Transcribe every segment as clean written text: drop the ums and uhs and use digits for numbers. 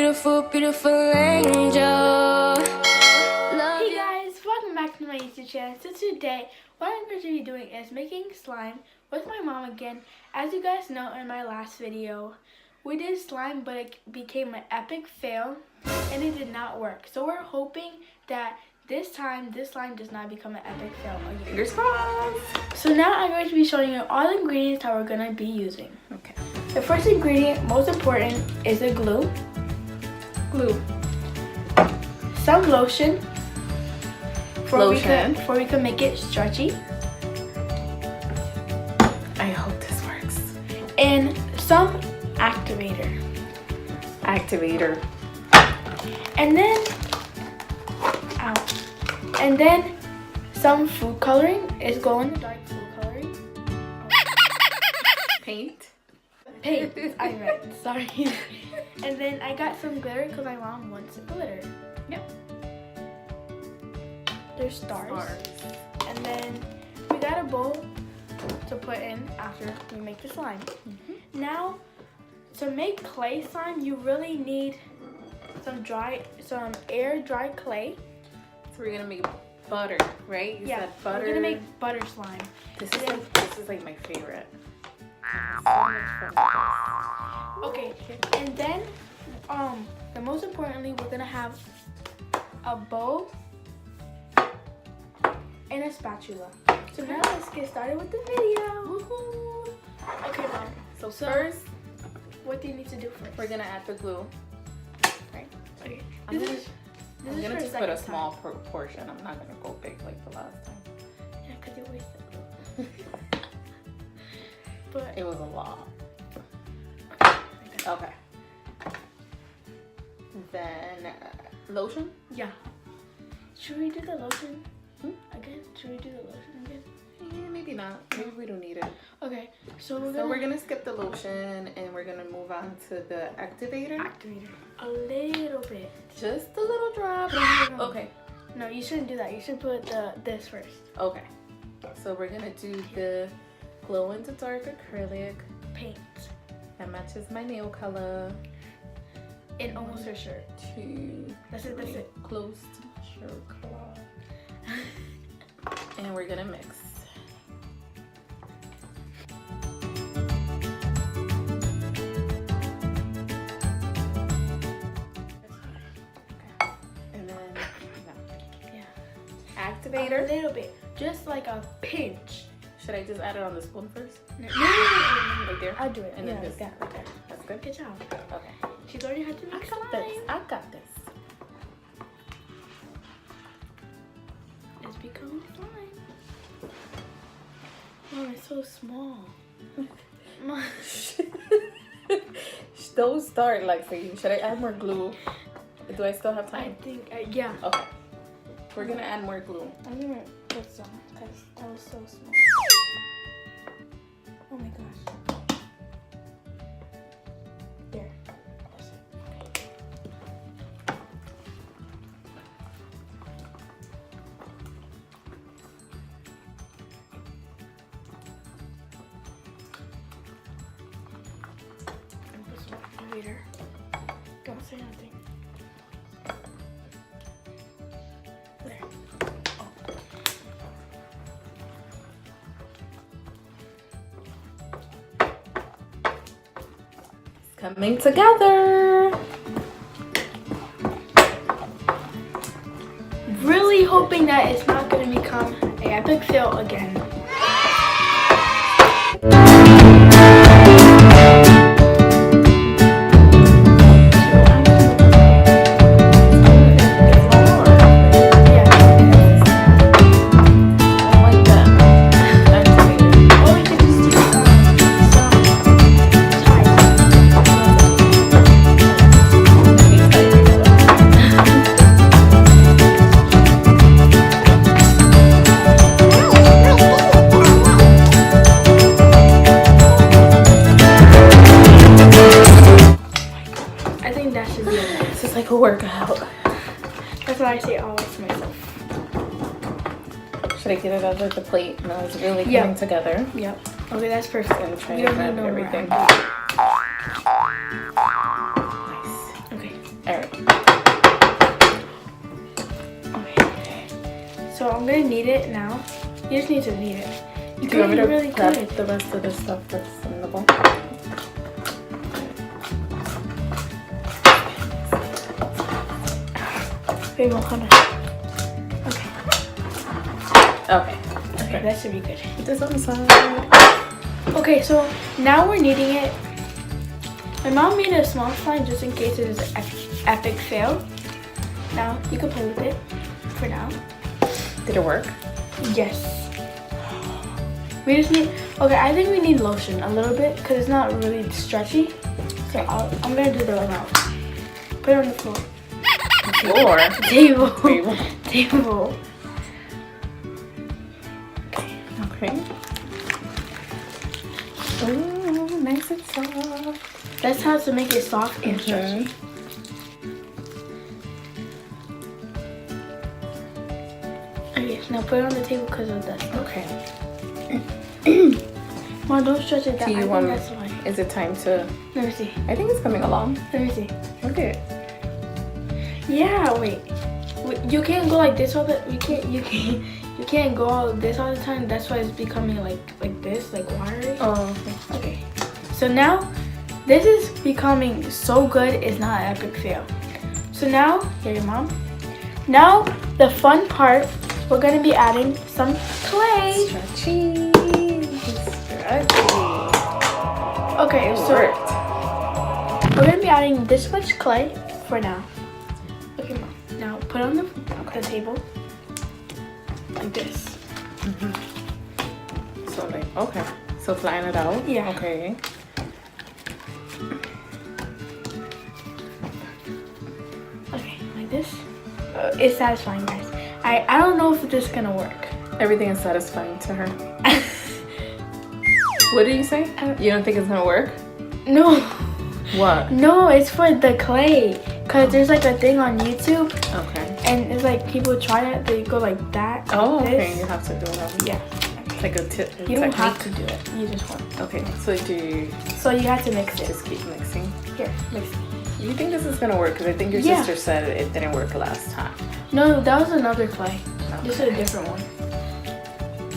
beautiful, beautiful angel. Hey guys, welcome back to my YouTube channel. So today, what I'm going to be doing is making slime with my mom again. As you guys know in my last video, we did slime but it became an epic fail and it did not work. So we're hoping that this time this slime does not become an epic fail again. Fingers crossed. So now I'm going to be showing you all the ingredients that we're going to be using. Okay. The first ingredient, most important, is the glue. Some lotion. Before we can make it stretchy. I hope this works. And some activator. And then some food coloring. It's glow in the dark food coloring. Paint. I read. Sorry. And then I got some glitter because my mom wants glitter. Yep. There's stars. And then we got a bowl to put in after we make the slime. Now, to make clay slime, you really need some air dry clay. So we're gonna make butter, right? You said butter. We're gonna make butter slime. This is like my favorite. So much fun. Okay, and then the most importantly, we're gonna have a bowl and a spatula. So now let's get started with the video. Woohoo! Okay, Mom. So first, what do you need to do first? we're gonna add the glue. Okay. I'm This gonna is just for put a second small time. proportion. I'm not gonna go big like the last time. Yeah, because you wasted glue. But It was a lot. Okay. Then lotion. yeah. Should we do the lotion Hmm? again? Should we do the lotion again? Yeah, maybe not. Maybe we don't need it. Okay. So We're gonna skip the lotion and we're gonna move on to the activator. activator a little bit. Just a little drop. No. Okay. No, you shouldn't do that. You should put this first. Okay. So we're gonna do the glow in the dark acrylic Paint. that matches my nail color. And almost her shirt. That's it. Close to my shirt color. And we're gonna mix. And then activator. A little bit. Just like a pinch. Should I just add it on the spoon first? No. Right there? I'll do it. And Yeah, then this. like that. Okay. That's good. Good job. Okay. She's already had to make slime. I got this. It's becoming slime. Oh, it's so small. Mom. Don't start, Lexi. Should I add more glue? Do I still have I time? think, yeah. Okay. We're gonna add more glue. I'm gonna put some because that was so small. Oh my gosh. There. That's it. And put some activator. Don't say nothing. There. Coming together. Really hoping that it's not going to become an epic fail again. Like a workout. That's what I say always to myself. Should I get it out of the plate? No, it's really coming together. Yep. Okay, that's perfect. I'm trying We to don't need grab no more everything. activator. Nice. Okay. gonna knead it now. You just need to knead it. You Do you want me do to really grab good. the rest of the stuff that's in the bowl? Wait, well, hold on. Okay. Okay. Okay, that should be good. Put this on the side. Okay, so now we're kneading it. My mom made a small slime just in case it is an epic fail. Now, you can play with it for now. Did it work? Yes. We just need, okay, I think we need lotion a little bit because it's not really stretchy. So I'm going to do the amount. Put it on the floor. Floor. Table. Table. Table. Okay. Oh, nice and soft. That's how to make it soft and stretchy. Okay, now put it on the table because of that. Okay. Mom, don't stretch it that. Do you I think want? that's why. Is it time to? Let me see. I think it's coming along. Let me see. Okay. Yeah, wait. You can't go like this all the. You can't go all this all the time. That's why it's becoming like this, like watery. Oh. Okay. So now, this is becoming so good. It's not an epic fail. So now, here, your mom. Now the fun part. We're gonna be adding some clay. Stretchy. Stretchy. Okay, It so worked. we're gonna be adding this much clay for now. Okay, mom. Now put it on the table like this. So like, okay. So flying it out. Yeah. Okay. Okay, like this. It's satisfying, guys. I don't know if this is gonna work. Everything is satisfying to her. What did you say? You don't think it's gonna work? No, What? no, it's for the clay. Cause there's like a thing on YouTube, Okay. and it's like people try it. They go like that. Oh, like okay. this. You have to do it. Yeah. It's like a tip. You don't have to do it. You just want. Okay. So do you So you have to mix it. just keep mixing? Here, mix it. You think this is gonna work? Because I think your Yeah. sister said it didn't work last time. No, that was another clay. This is a different one.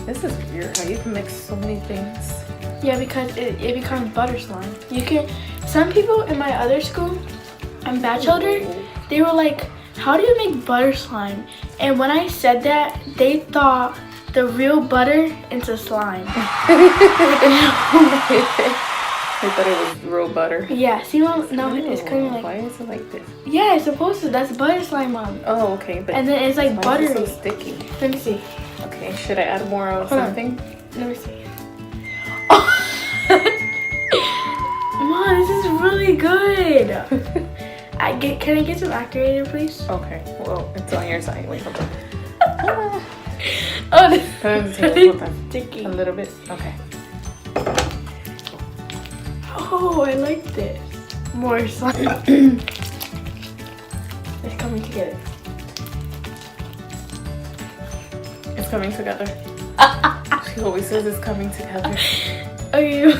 This is weird. How you can mix so many things. Yeah, because it becomes butter slime. You can. Some people in my other school, in Bachelor, they were like, "How do you make butter slime?" And when I said that, they thought the real butter into slime. I thought it was real butter. Yeah, see, mom? No, it's kind of Why like. is it like this? Yeah, it's supposed to. That's butter slime, mom. Oh, okay. But And then it's like why is it buttery. so sticky? Let me see. Okay. Should I add more of Hold on. something? Let me see. Mom, this is really good. Can I get some activator, please? Okay. Well, it's on your side. Wait, hold on. Oh, this Put it on the table. Hold on. sticky. A little bit. Okay. Oh, I like this. More slime. It's coming together. It's coming together. She always says it's coming together. Okay,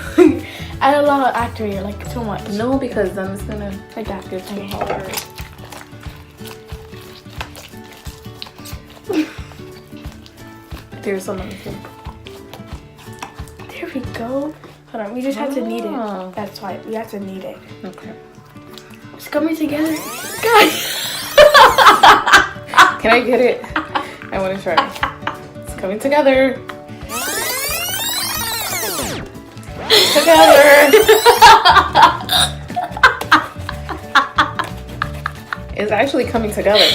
add a lot of activator, like too much. No, because then it's gonna Like that. get too Okay. hard. There's some on the table. There we go. Hold on, we just have to knead Oh. it. That's why we have to knead it. Okay. It's coming together. Guys! Can I get it? I want to try. It's coming together. Together. It's actually coming together.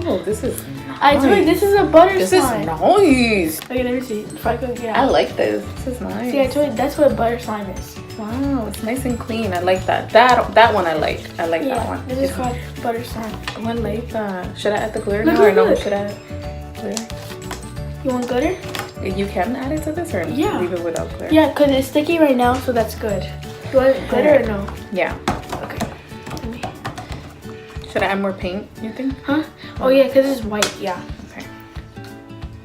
Oh, this is nice. I told you, this is a butter This is slime. nice. Okay, let me see. If I could get I out. like this. This is nice. See, I told you, that's what butter slime is. Wow, it's nice and clean. I like that. That one I like. I like that Yeah, one. this is called butter slime. Oh, I like that. Should I add the glitter Look, now or look, no? look. Should I add glitter? You want glitter? You can add it to this or Yeah. leave it without glitter? Yeah, because it's sticky right now, so that's good. You want glitter or no? Yeah. Okay. Let me. Should I add more paint, you think? Huh? Oh, yeah, because it's white. Yeah. Okay.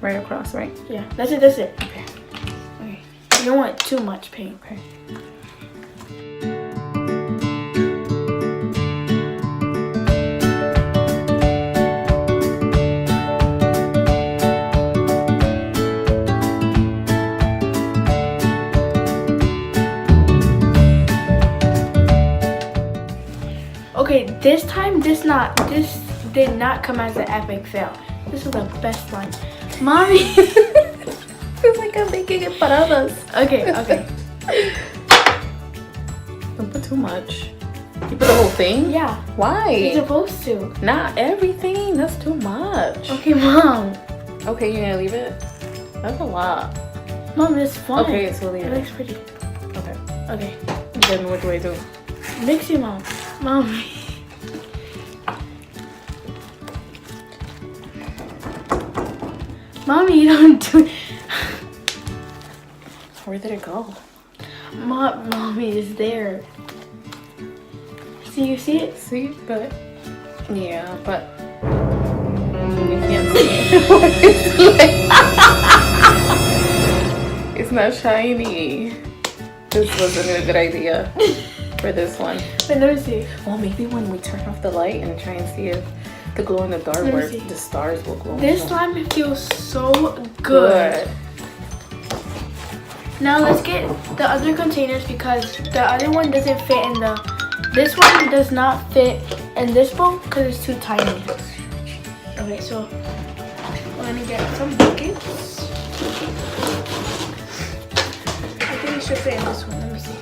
Right across, right? Yeah. That's it. That's it. Okay. Okay. You don't want too much paint. Okay. Okay, this time this did not come as an epic fail. This is the best slime. Mommy! Feels like I'm making it para others. Okay, okay. Don't put too much. You put the whole thing? Yeah. Why? You're supposed to. Not everything. That's too much. Okay, Mom. Okay, you're gonna leave it? That's a lot. Mom, it's fun. Okay, so leave It it. looks pretty. Okay. Okay. Then what do I do? Mix it, Mom. Mom. Mommy, you don't do. Where did it go? Mommy is there. See, you see it? See, but yeah, but you can't see it. It's not shiny. This wasn't a good idea for this one. But let me see. Well, maybe when we turn off the light and try and see if the glow in the dark Let me where see. the stars will glow. This slime feels so good. Now let's get the other containers because the other one doesn't fit in the. This one does not fit in this bowl because it's too tiny. Okay, so we're gonna get some buckets. I think it should fit in this one. Let me see.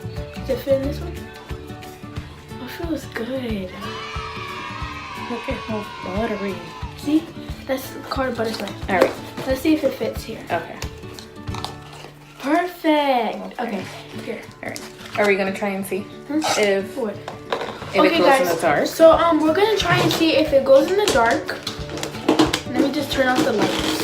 Does it fit in this one? Oh, it feels good. Look at how buttery. See? That's called butter slime. All right. Let's see if it fits here. Okay. Perfect. Okay, here. All right. Are we gonna try and see if What? it goes in the dark? So we're gonna try and see if it goes in the dark. Let me just turn off the lights.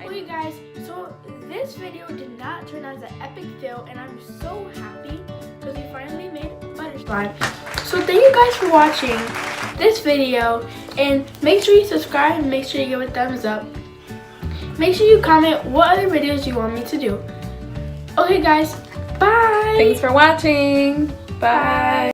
Okay guys, so this video did not turn out as an epic fail and I'm so happy because we finally made butter slime. So thank you guys for watching this video and make sure you subscribe and make sure you give a thumbs up. Make sure you comment what other videos you want me to do. Okay guys, bye! Thanks for watching. Bye.